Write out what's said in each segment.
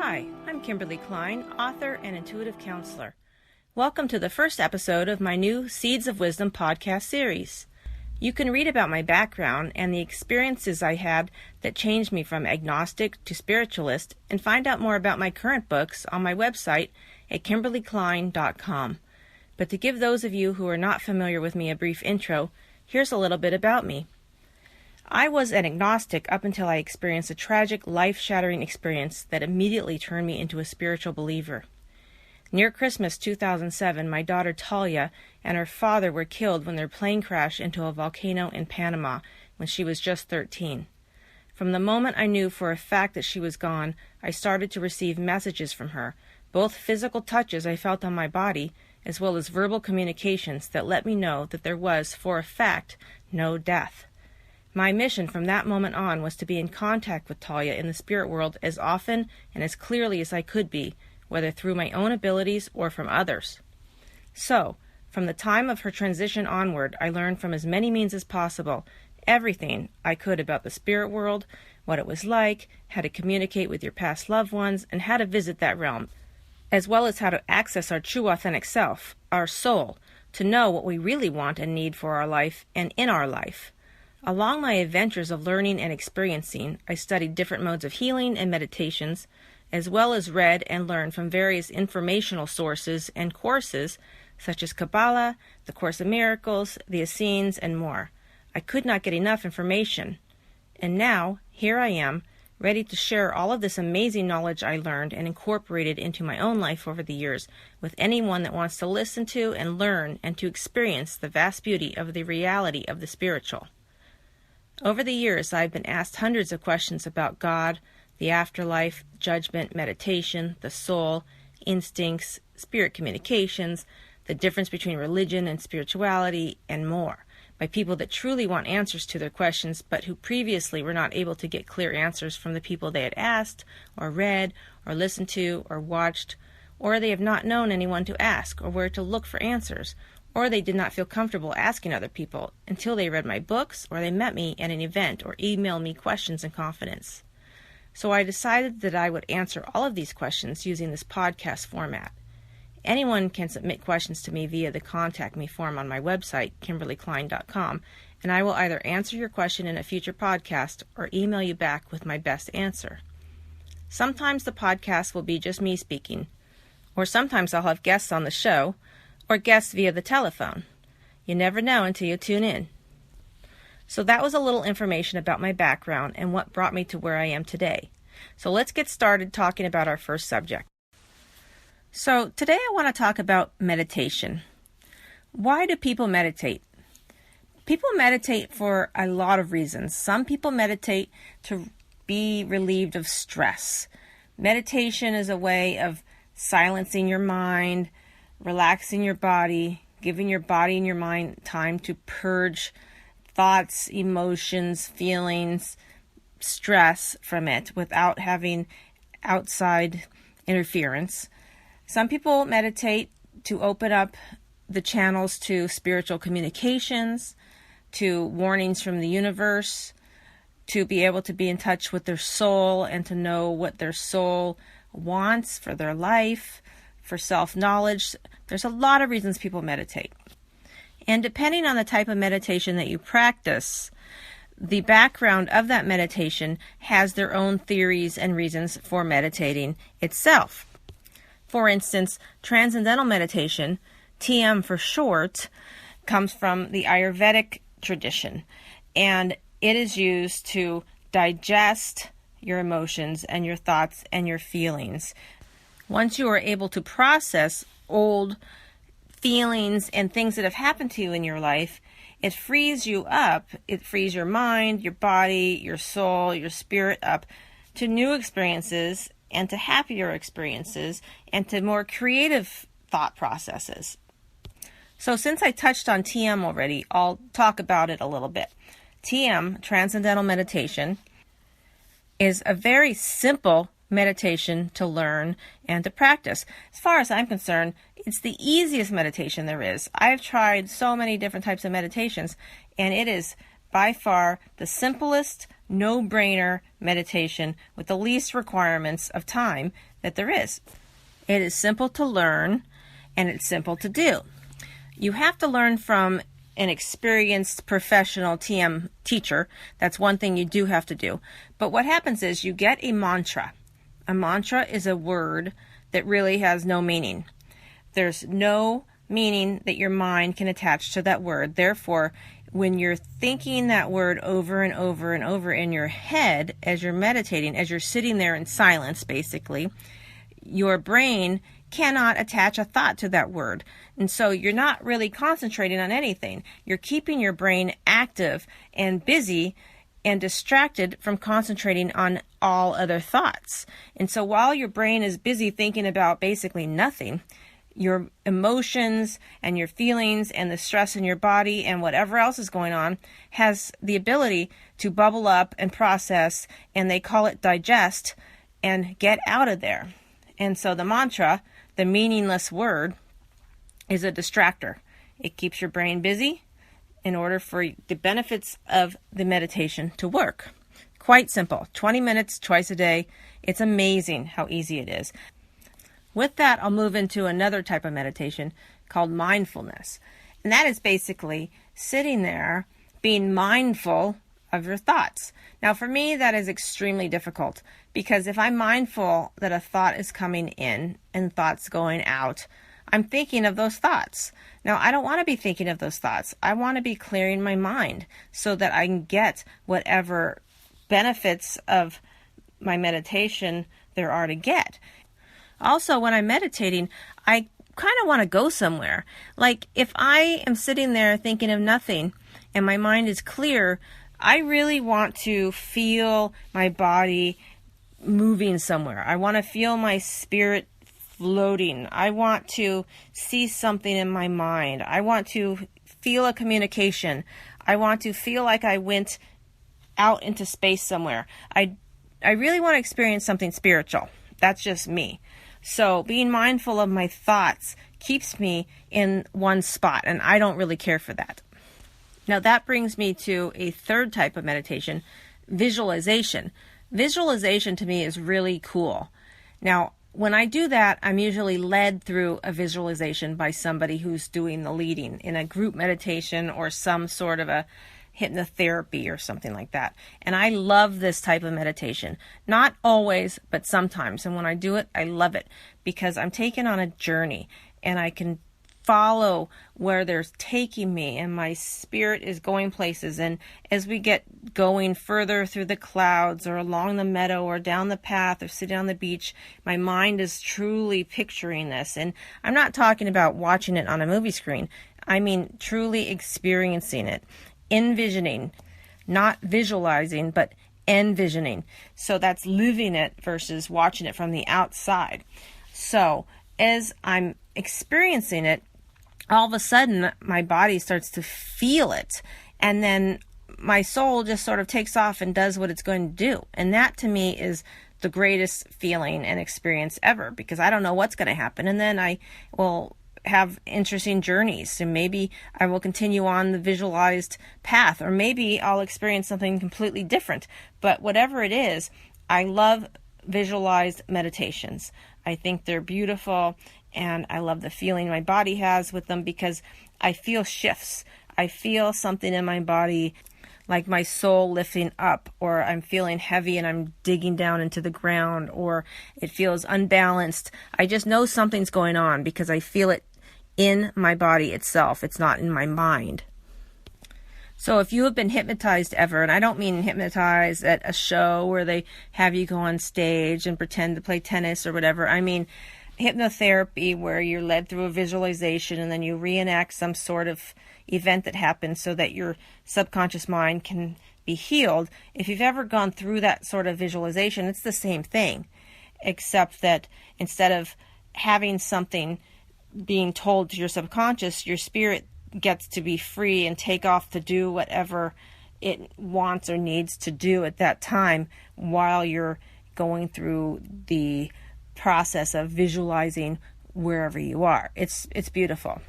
Hi, I'm Kimberly Klein, author and intuitive counselor. Welcome to the first episode of my new Seeds of Wisdom podcast series. You can read about my background and the experiences I had that changed me from agnostic to spiritualist and find out more about my current books on my website at KimberlyKlein.com. But to give those of you who are not familiar with me a brief intro, here's a little bit about me. I was an agnostic up until I experienced a tragic, life-shattering experience that immediately turned me into a spiritual believer. Near Christmas 2007, my daughter Talia and her father were killed when their plane crashed into a volcano in Panama when she was just 13. From the moment I knew for a fact that she was gone, I started to receive messages from her, both physical touches I felt on my body, as well as verbal communications that let me know that there was, for a fact, no death. My mission from that moment on was to be in contact with Talia in the spirit world as often and as clearly as I could be, whether through my own abilities or from others. So, from the time of her transition onward, I learned from as many means as possible everything I could about the spirit world, what it was like, how to communicate with your past loved ones, and how to visit that realm, as well as how to access our true authentic self, our soul, to know what we really want and need for our life and in our life. Along my adventures of learning and experiencing, I studied different modes of healing and meditations, as well as read and learned from various informational sources and courses, such as Kabbalah, the Course in Miracles, the Essenes, and more. I could not get enough information. And now, here I am, ready to share all of this amazing knowledge I learned and incorporated into my own life over the years with anyone that wants to listen to and learn and to experience the vast beauty of the reality of the spiritual. Over the years, I've been asked hundreds of questions about God, the afterlife, judgment, meditation, the soul, instincts, spirit communications, the difference between religion and spirituality, and more, by people that truly want answers to their questions, but who previously were not able to get clear answers from the people they had asked, or read, or listened to, or watched, or they have not known anyone to ask, or where to look for answers, or they did not feel comfortable asking other people until they read my books or they met me at an event or emailed me questions in confidence. So I decided that I would answer all of these questions using this podcast format. Anyone can submit questions to me via the Contact Me form on my website, KimberlyKlein.com, and I will either answer your question in a future podcast or email you back with my best answer. Sometimes the podcast will be just me speaking, or sometimes I'll have guests on the show, or guests via the telephone. You never know until you tune in. So that was a little information about my background and what brought me to where I am today. So let's get started talking about our first subject. So today I want to talk about meditation. Why do people meditate? People meditate for a lot of reasons. Some people meditate to be relieved of stress. Meditation is a way of silencing your mind, relaxing your body, giving your body and your mind time to purge thoughts, emotions, feelings, stress from it without having outside interference. Some people meditate to open up the channels to spiritual communications, to warnings from the universe, to be able to be in touch with their soul and to know what their soul wants for their life, for self-knowledge. There's a lot of reasons people meditate. And depending on the type of meditation that you practice, the background of that meditation has their own theories and reasons for meditating itself. For instance, Transcendental Meditation, TM for short, comes from the Ayurvedic tradition, and it is used to digest your emotions and your thoughts and your feelings. Once you are able to process old feelings and things that have happened to you in your life, it frees you up. It frees your mind, your body, your soul, your spirit up to new experiences and to happier experiences and to more creative thought processes. So since I touched on TM already, I'll talk about it a little bit. TM, Transcendental Meditation, is a very simple meditation to learn and to practice. As far as I'm concerned, it's the easiest meditation there is. I've tried so many different types of meditations, and it is by far the simplest, no-brainer meditation with the least requirements of time that there is. It is simple to learn, and it's simple to do. You have to learn from an experienced professional TM teacher. That's one thing you do have to do. But what happens is you get a mantra. A mantra is a word that really has no meaning. There's no meaning that your mind can attach to that word. Therefore, when you're thinking that word over and over and over in your head as you're meditating, as you're sitting there in silence, basically, your brain cannot attach a thought to that word. And so you're not really concentrating on anything. You're keeping your brain active and busy and distracted from concentrating on all other thoughts. And so while your brain is busy thinking about basically nothing, your emotions and your feelings and the stress in your body and whatever else is going on has the ability to bubble up and process, and they call it digest, and get out of there. And so the mantra, the meaningless word, is a distractor. It keeps your brain busy in order for the benefits of the meditation to work. Quite simple. 20 minutes twice a day. It's amazing how easy it is. With that, I'll move into another type of meditation called mindfulness. And that is basically sitting there being mindful of your thoughts. Now, for me, that is extremely difficult because if I'm mindful that a thought is coming in and thoughts going out, I'm thinking of those thoughts. Now, I don't want to be thinking of those thoughts. I want to be clearing my mind so that I can get whatever benefits of my meditation there are to get. Also, when I'm meditating, I kind of want to go somewhere. Like if I am sitting there thinking of nothing and my mind is clear, I really want to feel my body moving somewhere. I want to feel my spirit floating. I want to see something in my mind. I want to feel a communication. I want to feel like I went out into space somewhere. I really want to experience something spiritual. That's just me. So being mindful of my thoughts keeps me in one spot, and I don't really care for that. Now that brings me to a third type of meditation, visualization. Visualization to me is really cool. Now, when I do that, I'm usually led through a visualization by somebody who's doing the leading in a group meditation or some sort of a hypnotherapy or something like that. And I love this type of meditation. Not always, but sometimes. And when I do it, I love it because I'm taken on a journey and I can follow where they're taking me and my spirit is going places. And as we get going further through the clouds or along the meadow or down the path or sitting on the beach, my mind is truly picturing this. And I'm not talking about watching it on a movie screen. I mean truly experiencing it, envisioning, not visualizing, but envisioning. So that's living it versus watching it from the outside. So as I'm experiencing it, all of a sudden my body starts to feel it, and then my soul just sort of takes off and does what it's going to do. And that to me is the greatest feeling and experience ever, because I don't know what's going to happen. And then I will have interesting journeys, and maybe I will continue on the visualized path, or maybe I'll experience something completely different. But whatever it is, I love visualized meditations. I think they're beautiful, and I love the feeling my body has with them because I feel shifts. I feel something in my body, like my soul lifting up, or I'm feeling heavy and I'm digging down into the ground, or it feels unbalanced. I just know something's going on because I feel it in my body itself. It's not in my mind. So if you have been hypnotized ever, and I don't mean hypnotized at a show where they have you go on stage and pretend to play tennis or whatever. I mean hypnotherapy where you're led through a visualization and then you reenact some sort of event that happened so that your subconscious mind can be healed. If you've ever gone through that sort of visualization, it's the same thing, except that instead of having something being told to your subconscious, your spirit gets to be free and take off to do whatever it wants or needs to do at that time while you're going through the process of visualizing wherever you are. It's beautiful.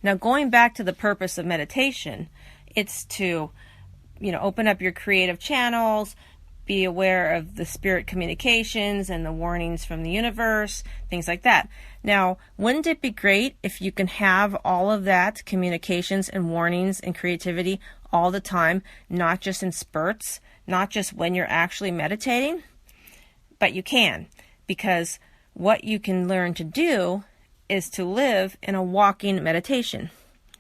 Now, going back to the purpose of meditation, it's to open up your creative channels, be aware of the spirit communications and the warnings from the universe, things like that. Now, wouldn't it be great if you can have all of that communications and warnings and creativity all the time, not just in spurts, not just when you're actually meditating? But you can, because what you can learn to do is to live in a walking meditation.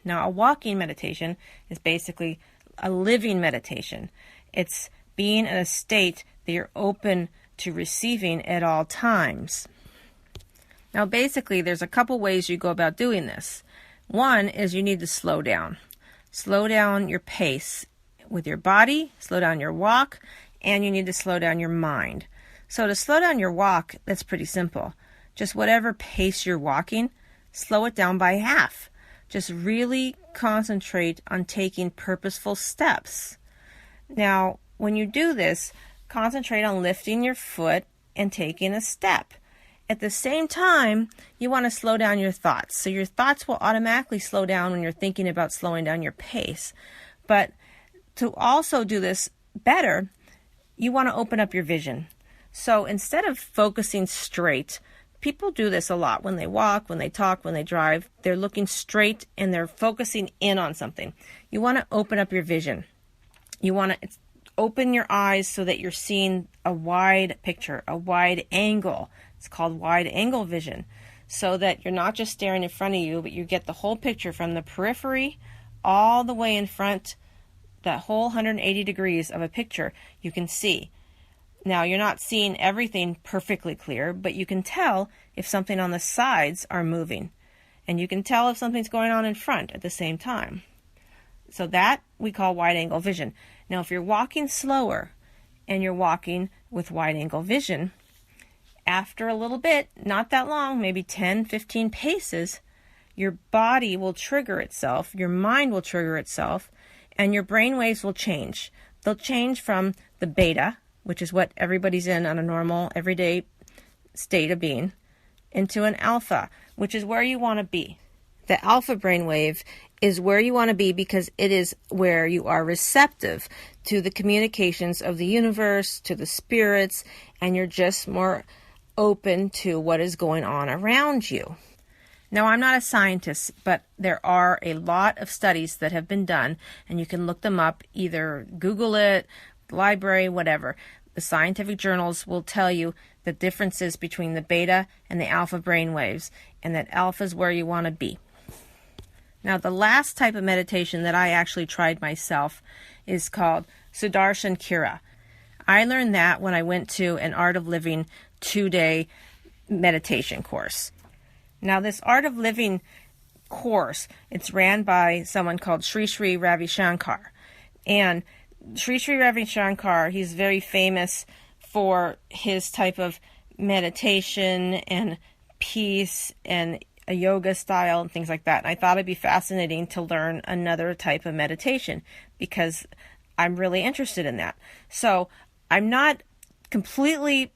Now, a walking meditation is basically a living meditation. It's being in a state that you're open to receiving at all times. Now, basically, there's a couple ways you go about doing this. One is you need to slow down. Slow down your pace with your body, slow down your walk, and you need to slow down your mind. So to slow down your walk, that's pretty simple. Just whatever pace you're walking, slow it down by half. Just really concentrate on taking purposeful steps. Now, when you do this, concentrate on lifting your foot and taking a step. At the same time, you want to slow down your thoughts. So your thoughts will automatically slow down when you're thinking about slowing down your pace. But to also do this better, you want to open up your vision. So instead of focusing straight, people do this a lot when they walk, when they talk, when they drive. They're looking straight and they're focusing in on something. You want to open up your vision. You want to open your eyes so that you're seeing a wide picture, a wide angle. It's called wide angle vision, so that you're not just staring in front of you, but you get the whole picture from the periphery all the way in front, that whole 180 degrees of a picture you can see. Now, you're not seeing everything perfectly clear, but you can tell if something on the sides are moving, and you can tell if something's going on in front at the same time. So that we call wide angle vision. Now, if you're walking slower and you're walking with wide angle vision, after a little bit, not that long, maybe 10, 15 paces, your body will trigger itself, your mind will trigger itself, and your brain waves will change. They'll change from the beta, which is what everybody's in on a normal, everyday state of being, into an alpha, which is where you want to be. The alpha brainwave is where you want to be because it is where you are receptive to the communications of the universe, to the spirits, and you're just more open to what is going on around you. Now, I'm not a scientist, but there are a lot of studies that have been done, and you can look them up, either Google it, library, whatever. The scientific journals will tell you the differences between the beta and the alpha brainwaves, and that alpha is where you want to be. Now, the last type of meditation that I actually tried myself is called Sudarshan Kriya. I learned that when I went to an Art of Living 2-day meditation course. Now, this Art of Living course, it's ran by someone called Sri Sri Ravi Shankar. And Sri Sri Ravi Shankar, he's very famous for his type of meditation and peace and a yoga style and things like that. And I thought it'd be fascinating to learn another type of meditation because I'm really interested in that. So I'm not completely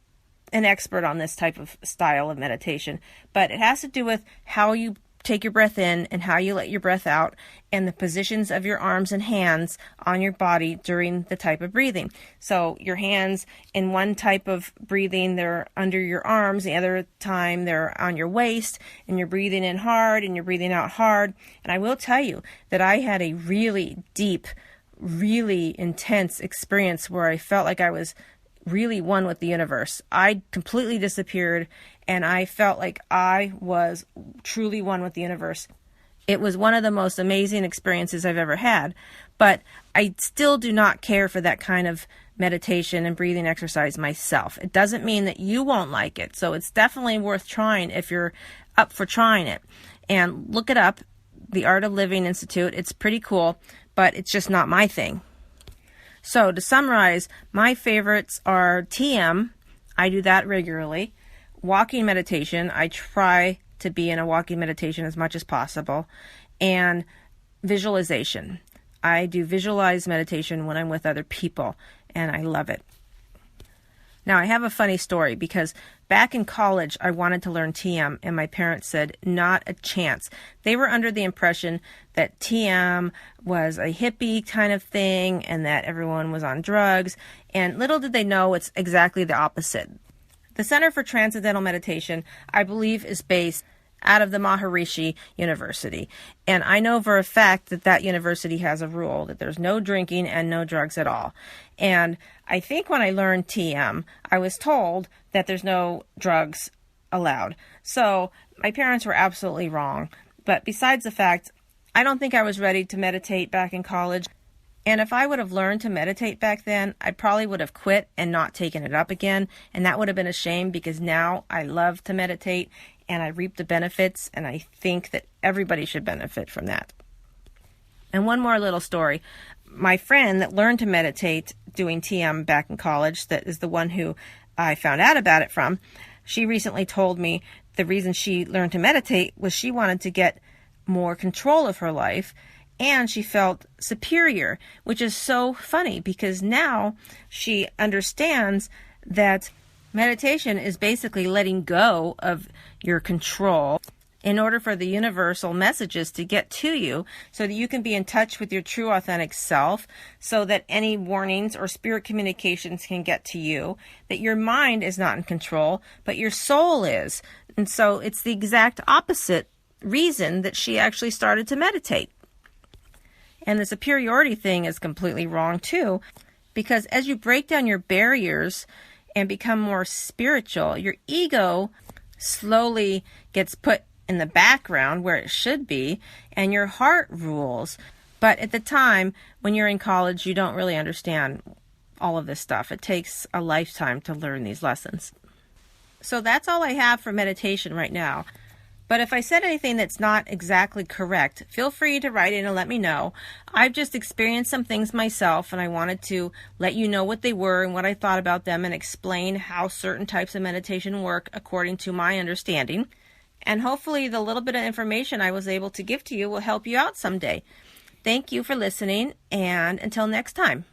an expert on this type of style of meditation, but it has to do with how you take your breath in and how you let your breath out, and the positions of your arms and hands on your body during the type of breathing. So your hands in one type of breathing, they're under your arms. The other time they're on your waist, and you're breathing in hard and you're breathing out hard. And I will tell you that I had a really deep, really intense experience where I felt like I was really one with the universe. I completely disappeared, and I felt like I was truly one with the universe. It was one of the most amazing experiences I've ever had, but I still do not care for that kind of meditation and breathing exercise myself. It doesn't mean that you won't like it, so it's definitely worth trying if you're up for trying it. And look it up, the Art of Living Institute. It's pretty cool, but it's just not my thing. So to summarize, my favorites are TM. I do that regularly. Walking meditation. I try to be in a walking meditation as much as possible. And visualization. I do visualized meditation when I'm with other people, and I love it. Now, I have a funny story because back in college, I wanted to learn TM, and my parents said, not a chance. They were under the impression that TM was a hippie kind of thing and that everyone was on drugs, and little did they know it's exactly the opposite. The Center for Transcendental Meditation, I believe, is based out of the Maharishi University. And I know for a fact that that university has a rule that there's no drinking and no drugs at all. And I think when I learned TM, I was told that there's no drugs allowed. So my parents were absolutely wrong. But besides the fact, I don't think I was ready to meditate back in college. And if I would have learned to meditate back then, I probably would have quit and not taken it up again. And that would have been a shame because now I love to meditate and I reap the benefits, and I think that everybody should benefit from that. And one more little story. My friend that learned to meditate doing TM back in college, that is the one who I found out about it from, she recently told me the reason she learned to meditate was she wanted to get more control of her life, and she felt superior, which is so funny because now she understands that meditation is basically letting go of your control in order for the universal messages to get to you so that you can be in touch with your true authentic self, so that any warnings or spirit communications can get to you, that your mind is not in control, but your soul is. And so it's the exact opposite reason that she actually started to meditate. And the superiority thing is completely wrong too, because as you break down your barriers and become more spiritual, your ego slowly gets put in the background where it should be, and your heart rules. But at the time, when you're in college, you don't really understand all of this stuff. It takes a lifetime to learn these lessons. So that's all I have for meditation right now. But if I said anything that's not exactly correct, feel free to write in and let me know. I've just experienced some things myself, and I wanted to let you know what they were and what I thought about them and explain how certain types of meditation work according to my understanding. And hopefully the little bit of information I was able to give to you will help you out someday. Thank you for listening, and until next time.